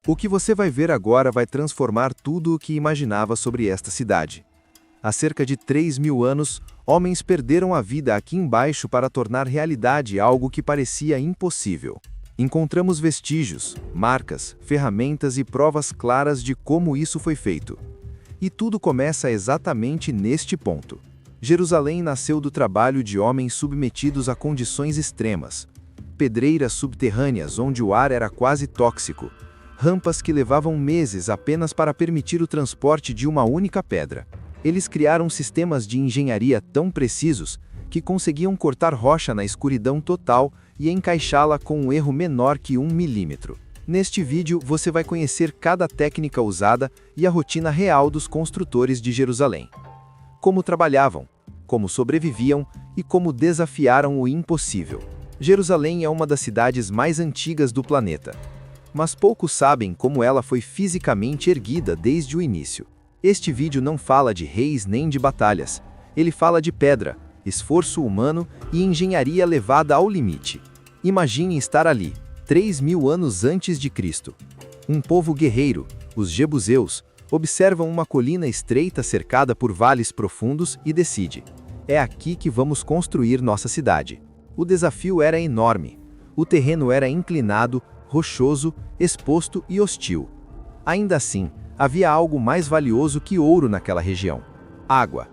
O que você vai ver agora vai transformar tudo o que imaginava sobre esta cidade. Há cerca de 3.000 anos, homens perderam a vida aqui embaixo para tornar realidade algo que parecia impossível. Encontramos vestígios, marcas, ferramentas e provas claras de como isso foi feito. E tudo começa exatamente neste ponto. Jerusalém nasceu do trabalho de homens submetidos a condições extremas. Pedreiras subterrâneas onde o ar era quase tóxico. Rampas que levavam meses apenas para permitir o transporte de uma única pedra. Eles criaram sistemas de engenharia tão precisos que conseguiam cortar rocha na escuridão total e encaixá-la com um erro menor que 1 milímetro. Neste vídeo você vai conhecer cada técnica usada e a rotina real dos construtores de Jerusalém. Como trabalhavam, como sobreviviam e como desafiaram o impossível. Jerusalém é uma das cidades mais antigas do planeta. Mas poucos sabem como ela foi fisicamente erguida desde o início. Este vídeo não fala de reis nem de batalhas. Ele fala de pedra, esforço humano e engenharia levada ao limite. Imagine estar ali, 3.000 anos antes de Cristo. Um povo guerreiro, os jebuseus, observam uma colina estreita cercada por vales profundos e decide: é aqui que vamos construir nossa cidade. O desafio era enorme. O terreno era inclinado, rochoso, exposto e hostil. Ainda assim, havia algo mais valioso que ouro naquela região: água.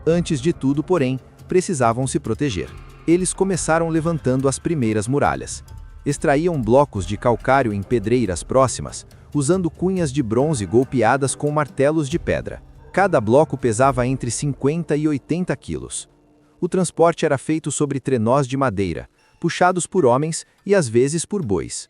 Antes de tudo, porém, precisavam se proteger. Eles começaram levantando as primeiras muralhas. Extraíam blocos de calcário em pedreiras próximas, usando cunhas de bronze golpeadas com martelos de pedra. Cada bloco pesava entre 50 e 80 quilos. O transporte era feito sobre trenós de madeira, puxados por homens e às vezes por bois.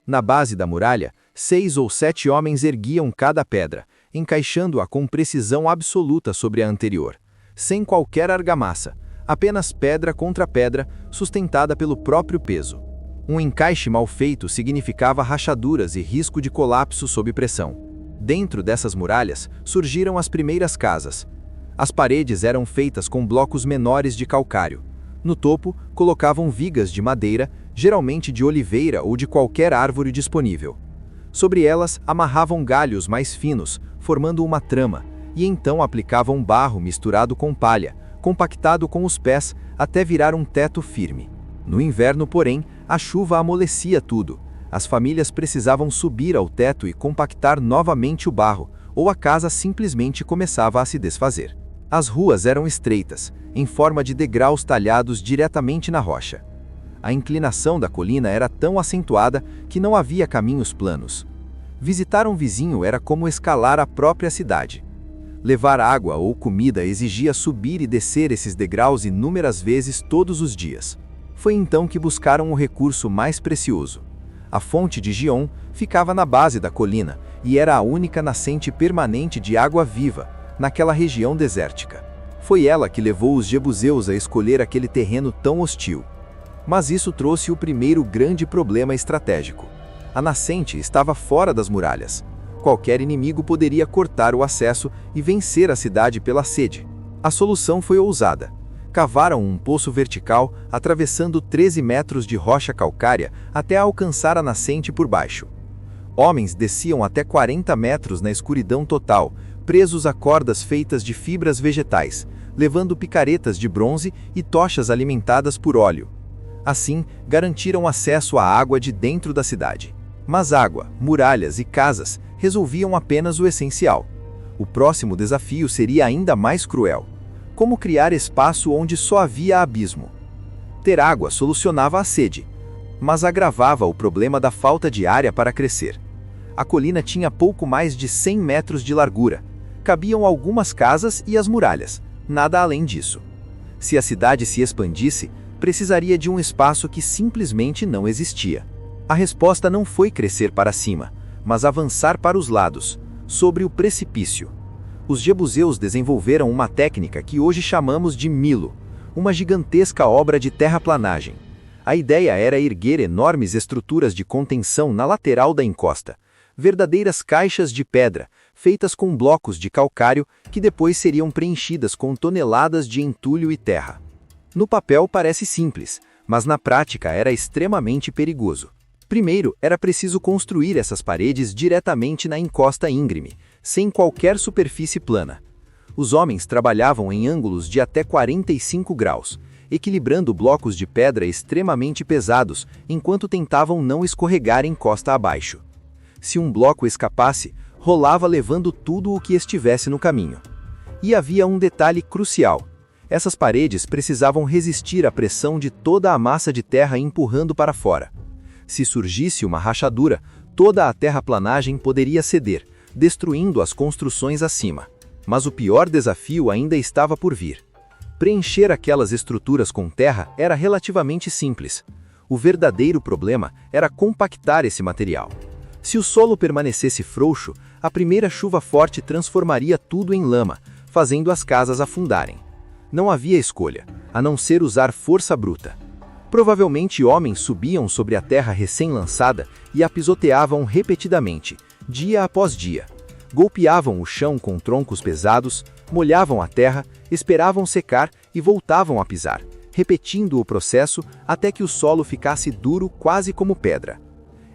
Na base da muralha, 6 ou 7 homens erguiam cada pedra, encaixando-a com precisão absoluta sobre a anterior, sem qualquer argamassa, apenas pedra contra pedra, sustentada pelo próprio peso. Um encaixe mal feito significava rachaduras e risco de colapso sob pressão. Dentro dessas muralhas, surgiram as primeiras casas. As paredes eram feitas com blocos menores de calcário. No topo, colocavam vigas de madeira, geralmente de oliveira ou de qualquer árvore disponível. Sobre elas, amarravam galhos mais finos, formando uma trama, e então aplicavam barro misturado com palha, compactado com os pés, até virar um teto firme. No inverno, porém, a chuva amolecia tudo. As famílias precisavam subir ao teto e compactar novamente o barro, ou a casa simplesmente começava a se desfazer. As ruas eram estreitas, em forma de degraus talhados diretamente na rocha. A inclinação da colina era tão acentuada que não havia caminhos planos. Visitar um vizinho era como escalar a própria cidade. Levar água ou comida exigia subir e descer esses degraus inúmeras vezes todos os dias. Foi então que buscaram o recurso mais precioso. A fonte de Gion ficava na base da colina e era a única nascente permanente de água viva, naquela região desértica. Foi ela que levou os jebuseus a escolher aquele terreno tão hostil. Mas isso trouxe o primeiro grande problema estratégico. A nascente estava fora das muralhas. Qualquer inimigo poderia cortar o acesso e vencer a cidade pela sede. A solução foi ousada. Cavaram um poço vertical, atravessando 13 metros de rocha calcária até alcançar a nascente por baixo. Homens desciam até 40 metros na escuridão total, presos a cordas feitas de fibras vegetais, levando picaretas de bronze e tochas alimentadas por óleo. Assim, garantiram acesso à água de dentro da cidade. Mas água, muralhas e casas resolviam apenas o essencial. O próximo desafio seria ainda mais cruel. Como criar espaço onde só havia abismo? Ter água solucionava a sede, mas agravava o problema da falta de área para crescer. A colina tinha pouco mais de 100 metros de largura. Cabiam algumas casas e as muralhas, nada além disso. Se a cidade se expandisse, precisaria de um espaço que simplesmente não existia. A resposta não foi crescer para cima, mas avançar para os lados, sobre o precipício. Os jebuseus desenvolveram uma técnica que hoje chamamos de Milo, uma gigantesca obra de terraplanagem. A ideia era erguer enormes estruturas de contenção na lateral da encosta, verdadeiras caixas de pedra, feitas com blocos de calcário que depois seriam preenchidas com toneladas de entulho e terra. No papel parece simples, mas na prática era extremamente perigoso. Primeiro, era preciso construir essas paredes diretamente na encosta íngreme, sem qualquer superfície plana. Os homens trabalhavam em ângulos de até 45 graus, equilibrando blocos de pedra extremamente pesados enquanto tentavam não escorregar encosta abaixo. Se um bloco escapasse, rolava levando tudo o que estivesse no caminho. E havia um detalhe crucial. Essas paredes precisavam resistir à pressão de toda a massa de terra empurrando para fora. Se surgisse uma rachadura, toda a terraplanagem poderia ceder, destruindo as construções acima. Mas o pior desafio ainda estava por vir. Preencher aquelas estruturas com terra era relativamente simples. O verdadeiro problema era compactar esse material. Se o solo permanecesse frouxo, a primeira chuva forte transformaria tudo em lama, fazendo as casas afundarem. Não havia escolha, a não ser usar força bruta. Provavelmente homens subiam sobre a terra recém-lançada e a pisoteavam repetidamente, dia após dia. Golpeavam o chão com troncos pesados, molhavam a terra, esperavam secar e voltavam a pisar, repetindo o processo até que o solo ficasse duro quase como pedra.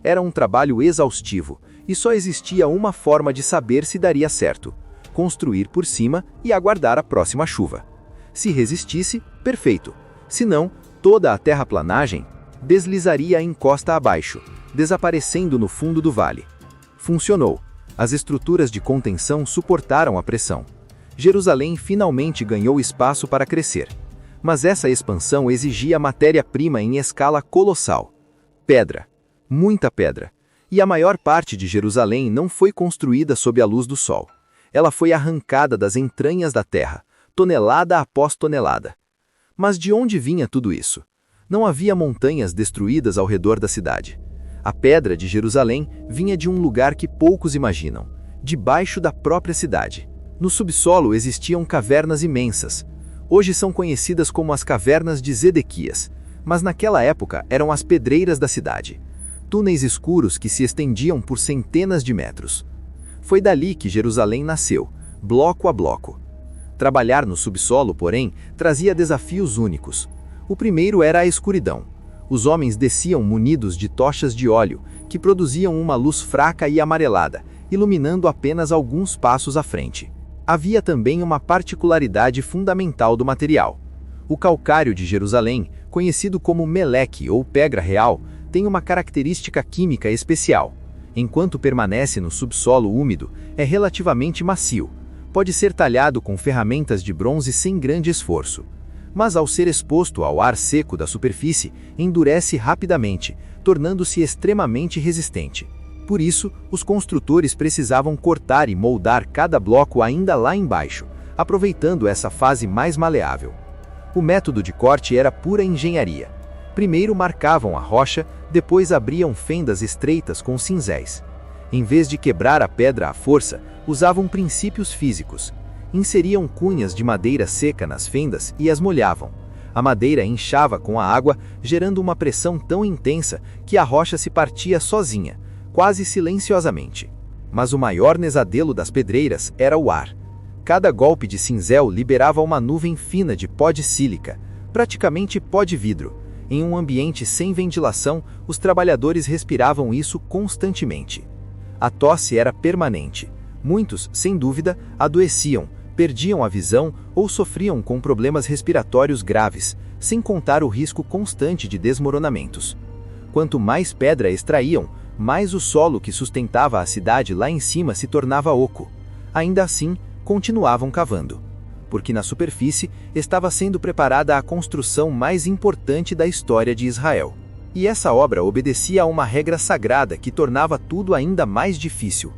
Era um trabalho exaustivo, e só existia uma forma de saber se daria certo: construir por cima e aguardar a próxima chuva. Se resistisse, perfeito. Se não, toda a terraplanagem deslizaria a encosta abaixo, desaparecendo no fundo do vale. Funcionou. As estruturas de contenção suportaram a pressão. Jerusalém finalmente ganhou espaço para crescer. Mas essa expansão exigia matéria-prima em escala colossal. Pedra. Muita pedra. E a maior parte de Jerusalém não foi construída sob a luz do sol. Ela foi arrancada das entranhas da terra, tonelada após tonelada. Mas de onde vinha tudo isso? Não havia montanhas destruídas ao redor da cidade. A pedra de Jerusalém vinha de um lugar que poucos imaginam, debaixo da própria cidade. No subsolo existiam cavernas imensas. Hoje são conhecidas como as Cavernas de Zedequias, mas naquela época eram as pedreiras da cidade. Túneis escuros que se estendiam por centenas de metros. Foi dali que Jerusalém nasceu, bloco a bloco. Trabalhar no subsolo, porém, trazia desafios únicos. O primeiro era a escuridão. Os homens desciam munidos de tochas de óleo, que produziam uma luz fraca e amarelada, iluminando apenas alguns passos à frente. Havia também uma particularidade fundamental do material. O calcário de Jerusalém, conhecido como meleque ou pedra real, tem uma característica química especial. Enquanto permanece no subsolo úmido, é relativamente macio. Pode ser talhado com ferramentas de bronze sem grande esforço. Mas ao ser exposto ao ar seco da superfície, endurece rapidamente, tornando-se extremamente resistente. Por isso, os construtores precisavam cortar e moldar cada bloco ainda lá embaixo, aproveitando essa fase mais maleável. O método de corte era pura engenharia. Primeiro marcavam a rocha, depois abriam fendas estreitas com cinzéis. Em vez de quebrar a pedra à força, usavam princípios físicos. Inseriam cunhas de madeira seca nas fendas e as molhavam. A madeira inchava com a água, gerando uma pressão tão intensa que a rocha se partia sozinha, quase silenciosamente. Mas o maior pesadelo das pedreiras era o ar. Cada golpe de cinzel liberava uma nuvem fina de pó de sílica, praticamente pó de vidro. Em um ambiente sem ventilação, os trabalhadores respiravam isso constantemente. A tosse era permanente. Muitos, sem dúvida, adoeciam, perdiam a visão ou sofriam com problemas respiratórios graves, sem contar o risco constante de desmoronamentos. Quanto mais pedra extraíam, mais o solo que sustentava a cidade lá em cima se tornava oco. Ainda assim, continuavam cavando, porque na superfície estava sendo preparada a construção mais importante da história de Israel. E essa obra obedecia a uma regra sagrada que tornava tudo ainda mais difícil.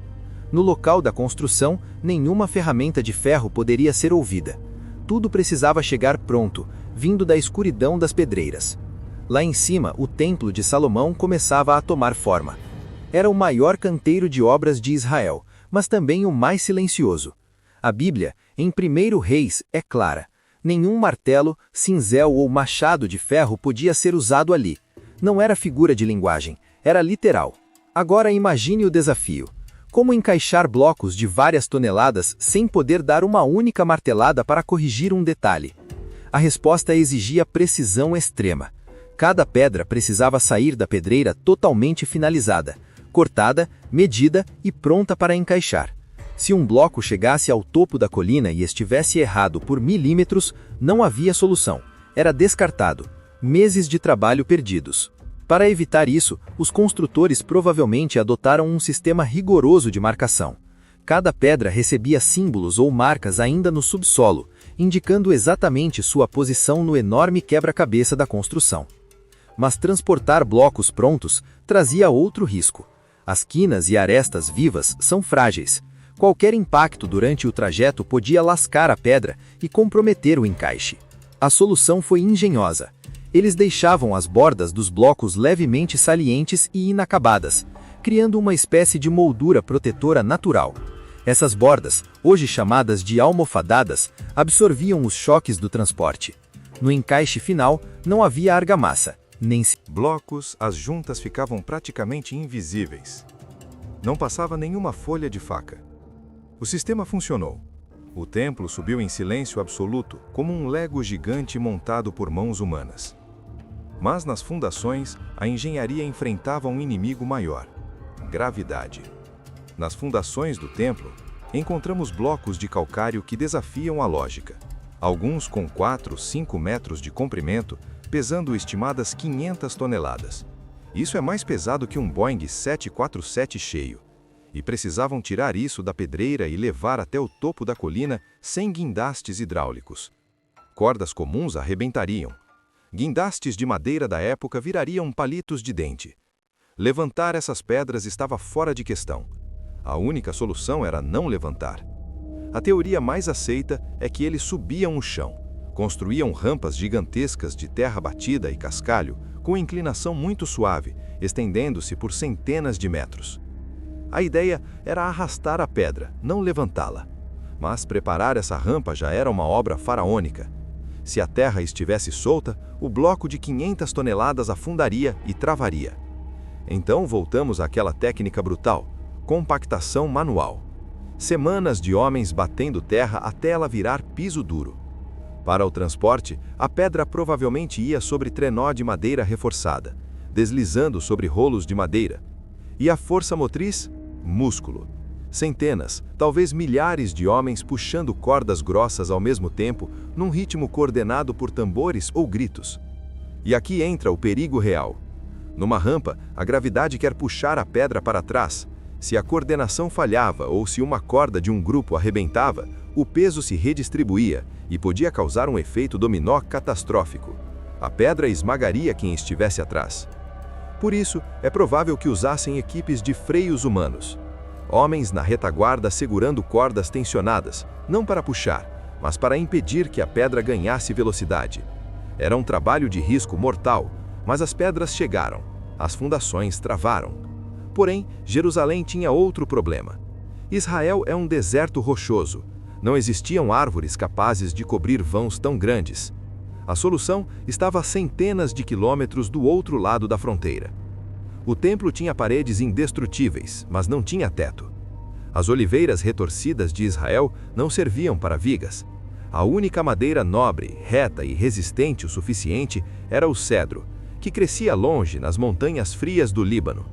No local da construção, nenhuma ferramenta de ferro poderia ser ouvida. Tudo precisava chegar pronto, vindo da escuridão das pedreiras. Lá em cima, o Templo de Salomão começava a tomar forma. Era o maior canteiro de obras de Israel, mas também o mais silencioso. A Bíblia, em 1 Reis, é clara. Nenhum martelo, cinzel ou machado de ferro podia ser usado ali. Não era figura de linguagem, era literal. Agora imagine o desafio. Como encaixar blocos de várias toneladas sem poder dar uma única martelada para corrigir um detalhe? A resposta exigia precisão extrema. Cada pedra precisava sair da pedreira totalmente finalizada, cortada, medida e pronta para encaixar. Se um bloco chegasse ao topo da colina e estivesse errado por milímetros, não havia solução. Era descartado. Meses de trabalho perdidos. Para evitar isso, os construtores provavelmente adotaram um sistema rigoroso de marcação. Cada pedra recebia símbolos ou marcas ainda no subsolo, indicando exatamente sua posição no enorme quebra-cabeça da construção. Mas transportar blocos prontos trazia outro risco. As quinas e arestas vivas são frágeis. Qualquer impacto durante o trajeto podia lascar a pedra e comprometer o encaixe. A solução foi engenhosa. Eles deixavam as bordas dos blocos levemente salientes e inacabadas, criando uma espécie de moldura protetora natural. Essas bordas, hoje chamadas de almofadadas, absorviam os choques do transporte. No encaixe final, não havia argamassa, nem blocos, as juntas ficavam praticamente invisíveis. Não passava nenhuma folha de faca. O sistema funcionou. O templo subiu em silêncio absoluto, como um lego gigante montado por mãos humanas. Mas nas fundações, a engenharia enfrentava um inimigo maior: gravidade. Nas fundações do templo, encontramos blocos de calcário que desafiam a lógica. Alguns com 4, 5 metros de comprimento, pesando estimadas 500 toneladas. Isso é mais pesado que um Boeing 747 cheio. E precisavam tirar isso da pedreira e levar até o topo da colina sem guindastes hidráulicos. Cordas comuns arrebentariam. Guindastes de madeira da época virariam palitos de dente. Levantar essas pedras estava fora de questão. A única solução era não levantar. A teoria mais aceita é que eles subiam o chão, construíam rampas gigantescas de terra batida e cascalho, com inclinação muito suave, estendendo-se por centenas de metros. A ideia era arrastar a pedra, não levantá-la. Mas preparar essa rampa já era uma obra faraônica. Se a terra estivesse solta, o bloco de 500 toneladas afundaria e travaria. Então voltamos àquela técnica brutal: compactação manual. Semanas de homens batendo terra até ela virar piso duro. Para o transporte, a pedra provavelmente ia sobre trenó de madeira reforçada, deslizando sobre rolos de madeira. E a força motriz? Músculo. Centenas, talvez milhares de homens puxando cordas grossas ao mesmo tempo, num ritmo coordenado por tambores ou gritos. E aqui entra o perigo real. Numa rampa, a gravidade quer puxar a pedra para trás. Se a coordenação falhava ou se uma corda de um grupo arrebentava, o peso se redistribuía e podia causar um efeito dominó catastrófico. A pedra esmagaria quem estivesse atrás. Por isso, é provável que usassem equipes de freios humanos. Homens na retaguarda segurando cordas tensionadas, não para puxar, mas para impedir que a pedra ganhasse velocidade. Era um trabalho de risco mortal, mas as pedras chegaram. As fundações travaram. Porém, Jerusalém tinha outro problema. Israel é um deserto rochoso. Não existiam árvores capazes de cobrir vãos tão grandes. A solução estava a centenas de quilômetros do outro lado da fronteira. O templo tinha paredes indestrutíveis, mas não tinha teto. As oliveiras retorcidas de Israel não serviam para vigas. A única madeira nobre, reta e resistente o suficiente era o cedro, que crescia longe nas montanhas frias do Líbano.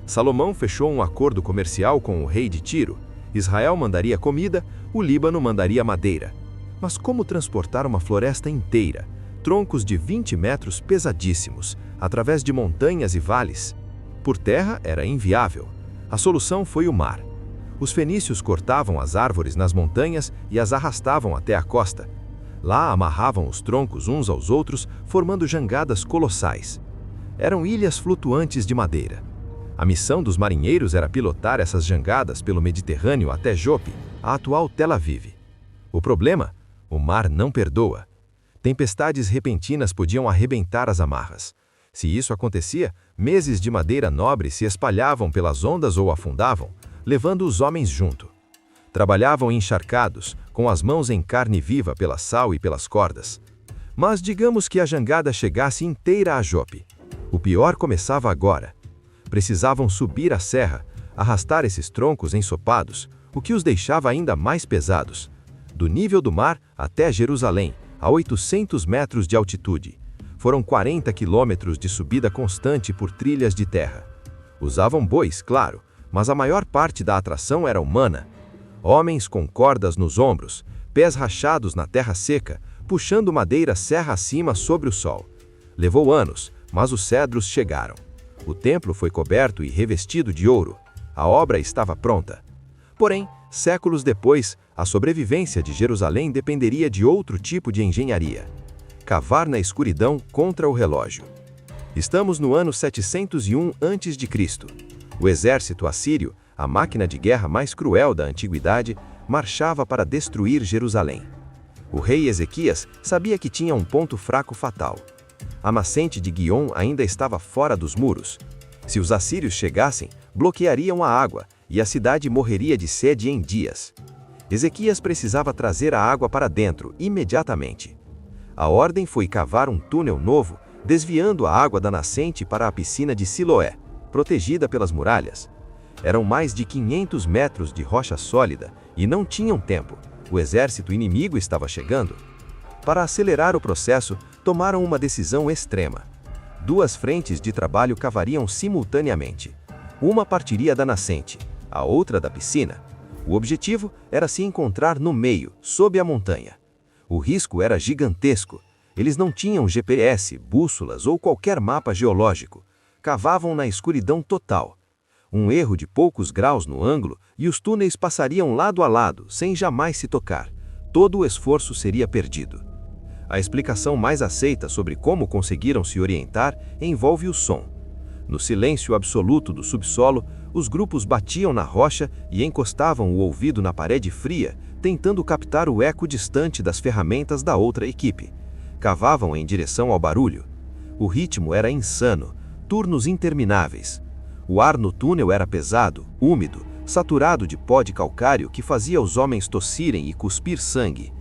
Salomão fechou um acordo comercial com o rei de Tiro. Israel mandaria comida, o Líbano mandaria madeira. Mas como transportar uma floresta inteira, troncos de 20 metros pesadíssimos, através de montanhas e vales? Por terra era inviável. A solução foi o mar. Os fenícios cortavam as árvores nas montanhas e as arrastavam até a costa. Lá amarravam os troncos uns aos outros, formando jangadas colossais. Eram ilhas flutuantes de madeira. A missão dos marinheiros era pilotar essas jangadas pelo Mediterrâneo até Jope, a atual Tel Aviv. O problema? O mar não perdoa. Tempestades repentinas podiam arrebentar as amarras. Se isso acontecia, meses de madeira nobre se espalhavam pelas ondas ou afundavam, levando os homens junto. Trabalhavam encharcados, com as mãos em carne viva pela sal e pelas cordas. Mas digamos que a jangada chegasse inteira a Jope. O pior começava agora. Precisavam subir a serra, arrastar esses troncos ensopados, o que os deixava ainda mais pesados. Do nível do mar até Jerusalém, a 800 metros de altitude. Foram 40 quilômetros de subida constante por trilhas de terra. Usavam bois, claro, mas a maior parte da atração era humana. Homens com cordas nos ombros, pés rachados na terra seca, puxando madeira serra acima sobre o sol. Levou anos, mas os cedros chegaram. O templo foi coberto e revestido de ouro. A obra estava pronta. Porém, séculos depois, a sobrevivência de Jerusalém dependeria de outro tipo de engenharia. Cavar na escuridão contra o relógio. Estamos no ano 701 a.C. O exército assírio, a máquina de guerra mais cruel da antiguidade, marchava para destruir Jerusalém. O rei Ezequias sabia que tinha um ponto fraco fatal. A nascente de Guiom ainda estava fora dos muros. Se os assírios chegassem, bloqueariam a água e a cidade morreria de sede em dias. Ezequias precisava trazer a água para dentro, imediatamente. A ordem foi cavar um túnel novo, desviando a água da nascente para a piscina de Siloé, protegida pelas muralhas. Eram mais de 500 metros de rocha sólida e não tinham tempo. O exército inimigo estava chegando. Para acelerar o processo, tomaram uma decisão extrema. 2 frentes de trabalho cavariam simultaneamente. Uma partiria da nascente, a outra da piscina. O objetivo era se encontrar no meio, sob a montanha. O risco era gigantesco. Eles não tinham GPS, bússolas ou qualquer mapa geológico. Cavavam na escuridão total. Um erro de poucos graus no ângulo e os túneis passariam lado a lado, sem jamais se tocar. Todo o esforço seria perdido. A explicação mais aceita sobre como conseguiram se orientar envolve o som. No silêncio absoluto do subsolo, os grupos batiam na rocha e encostavam o ouvido na parede fria, tentando captar o eco distante das ferramentas da outra equipe. Cavavam em direção ao barulho. O ritmo era insano, turnos intermináveis. O ar no túnel era pesado, úmido, saturado de pó de calcário que fazia os homens tossirem e cuspir sangue.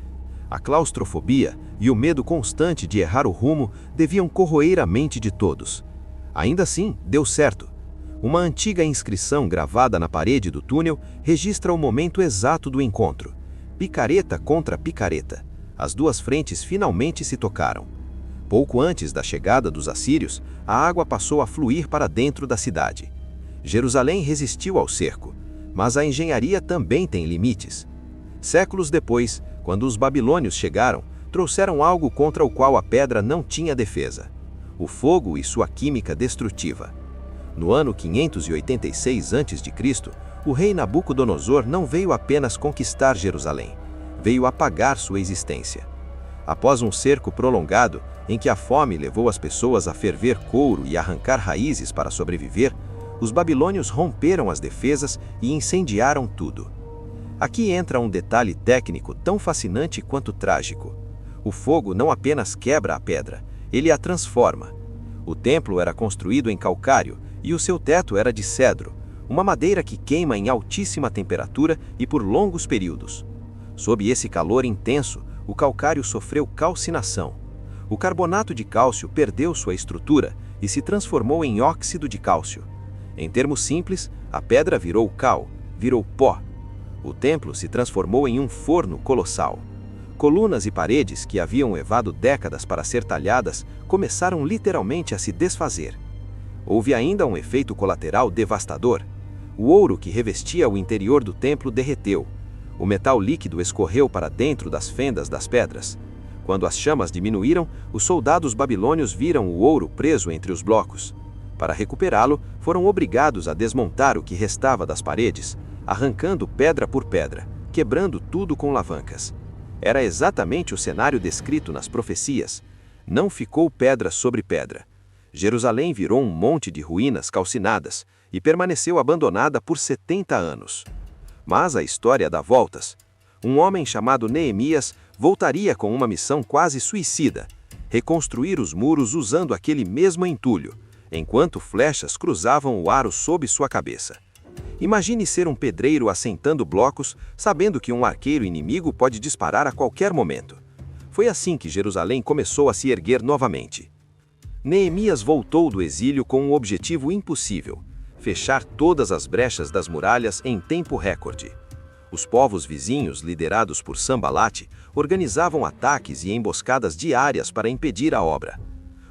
A claustrofobia e o medo constante de errar o rumo deviam corroer a mente de todos. Ainda assim, deu certo. Uma antiga inscrição gravada na parede do túnel registra o momento exato do encontro. Picareta contra picareta. As 2 frentes finalmente se tocaram. Pouco antes da chegada dos assírios, a água passou a fluir para dentro da cidade. Jerusalém resistiu ao cerco, mas a engenharia também tem limites. Séculos depois, quando os babilônios chegaram, trouxeram algo contra o qual a pedra não tinha defesa: o fogo e sua química destrutiva. No ano 586 a.C., o rei Nabucodonosor não veio apenas conquistar Jerusalém, veio apagar sua existência. Após um cerco prolongado, em que a fome levou as pessoas a ferver couro e arrancar raízes para sobreviver, os babilônios romperam as defesas e incendiaram tudo. Aqui entra um detalhe técnico tão fascinante quanto trágico. O fogo não apenas quebra a pedra, ele a transforma. O templo era construído em calcário e o seu teto era de cedro, uma madeira que queima em altíssima temperatura e por longos períodos. Sob esse calor intenso, o calcário sofreu calcinação. O carbonato de cálcio perdeu sua estrutura e se transformou em óxido de cálcio. Em termos simples, a pedra virou cal, virou pó. O templo se transformou em um forno colossal. Colunas e paredes que haviam levado décadas para ser talhadas começaram literalmente a se desfazer. Houve ainda um efeito colateral devastador. O ouro que revestia o interior do templo derreteu. O metal líquido escorreu para dentro das fendas das pedras. Quando as chamas diminuíram, os soldados babilônios viram o ouro preso entre os blocos. Para recuperá-lo, foram obrigados a desmontar o que restava das paredes, arrancando pedra por pedra, quebrando tudo com alavancas. Era exatamente o cenário descrito nas profecias. Não ficou pedra sobre pedra. Jerusalém virou um monte de ruínas calcinadas e permaneceu abandonada por 70 anos. Mas a história dá voltas. Um homem chamado Neemias voltaria com uma missão quase suicida: reconstruir os muros usando aquele mesmo entulho, enquanto flechas cruzavam o aro sob sua cabeça. Imagine ser um pedreiro assentando blocos, sabendo que um arqueiro inimigo pode disparar a qualquer momento. Foi assim que Jerusalém começou a se erguer novamente. Neemias voltou do exílio com um objetivo impossível: fechar todas as brechas das muralhas em tempo recorde. Os povos vizinhos, liderados por Sambalate, organizavam ataques e emboscadas diárias para impedir a obra.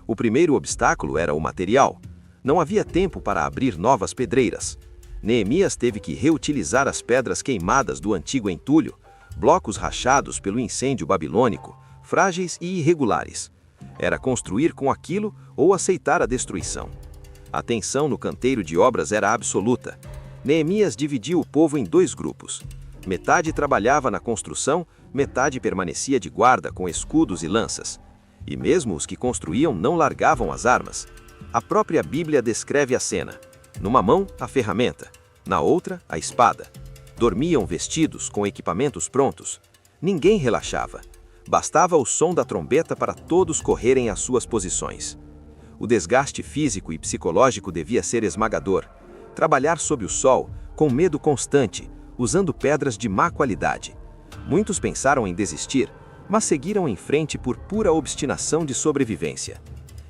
O primeiro obstáculo era o material. Não havia tempo para abrir novas pedreiras. Neemias teve que reutilizar as pedras queimadas do antigo entulho, blocos rachados pelo incêndio babilônico, frágeis e irregulares. Era construir com aquilo ou aceitar a destruição. A tensão no canteiro de obras era absoluta. Neemias dividiu o povo em 2 grupos. Metade trabalhava na construção, metade permanecia de guarda com escudos e lanças. E mesmo os que construíam não largavam as armas. A própria Bíblia descreve a cena. Numa mão, a ferramenta, na outra, a espada. Dormiam vestidos, com equipamentos prontos. Ninguém relaxava. Bastava o som da trombeta para todos correrem às suas posições. O desgaste físico e psicológico devia ser esmagador. Trabalhar sob o sol, com medo constante, usando pedras de má qualidade. Muitos pensaram em desistir, mas seguiram em frente por pura obstinação de sobrevivência.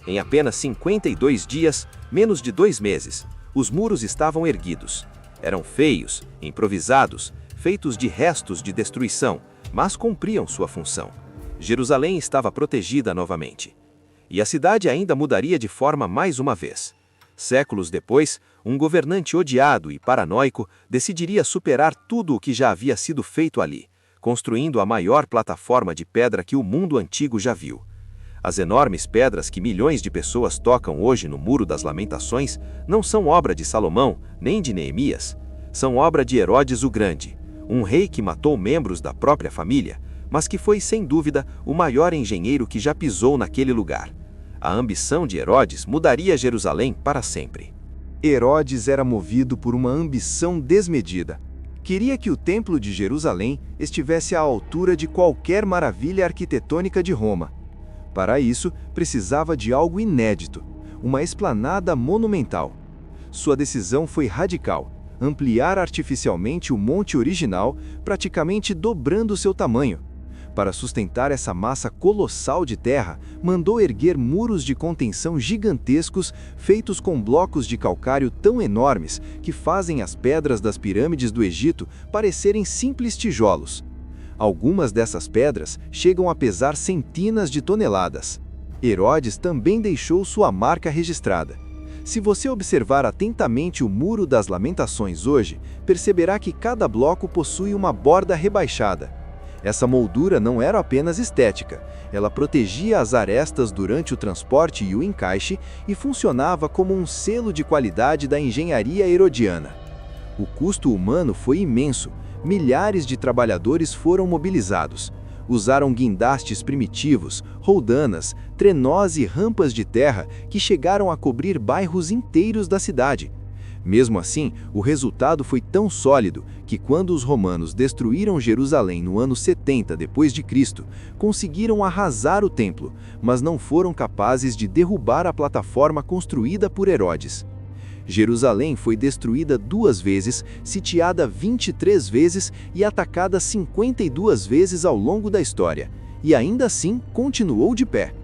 Em apenas 52 dias, menos de 2 meses, os muros estavam erguidos. Eram feios, improvisados, feitos de restos de destruição, mas cumpriam sua função. Jerusalém estava protegida novamente. E a cidade ainda mudaria de forma mais uma vez. Séculos depois, um governante odiado e paranoico decidiria superar tudo o que já havia sido feito ali, construindo a maior plataforma de pedra que o mundo antigo já viu. As enormes pedras que milhões de pessoas tocam hoje no Muro das Lamentações não são obra de Salomão, nem de Neemias. São obra de Herodes o Grande, um rei que matou membros da própria família, mas que foi, sem dúvida, o maior engenheiro que já pisou naquele lugar. A ambição de Herodes mudaria Jerusalém para sempre. Herodes era movido por uma ambição desmedida. Queria que o Templo de Jerusalém estivesse à altura de qualquer maravilha arquitetônica de Roma. Para isso, precisava de algo inédito, uma esplanada monumental. Sua decisão foi radical: ampliar artificialmente o monte original, praticamente dobrando seu tamanho. Para sustentar essa massa colossal de terra, mandou erguer muros de contenção gigantescos feitos com blocos de calcário tão enormes que fazem as pedras das pirâmides do Egito parecerem simples tijolos. Algumas dessas pedras chegam a pesar centenas de toneladas. Herodes também deixou sua marca registrada. Se você observar atentamente o Muro das Lamentações hoje, perceberá que cada bloco possui uma borda rebaixada. Essa moldura não era apenas estética, ela protegia as arestas durante o transporte e o encaixe e funcionava como um selo de qualidade da engenharia herodiana. O custo humano foi imenso, milhares de trabalhadores foram mobilizados. Usaram guindastes primitivos, roldanas, trenós e rampas de terra que chegaram a cobrir bairros inteiros da cidade. Mesmo assim, o resultado foi tão sólido que quando os romanos destruíram Jerusalém no ano 70 d.C., conseguiram arrasar o templo, mas não foram capazes de derrubar a plataforma construída por Herodes. Jerusalém foi destruída 2 vezes, sitiada 23 vezes e atacada 52 vezes ao longo da história, e ainda assim continuou de pé.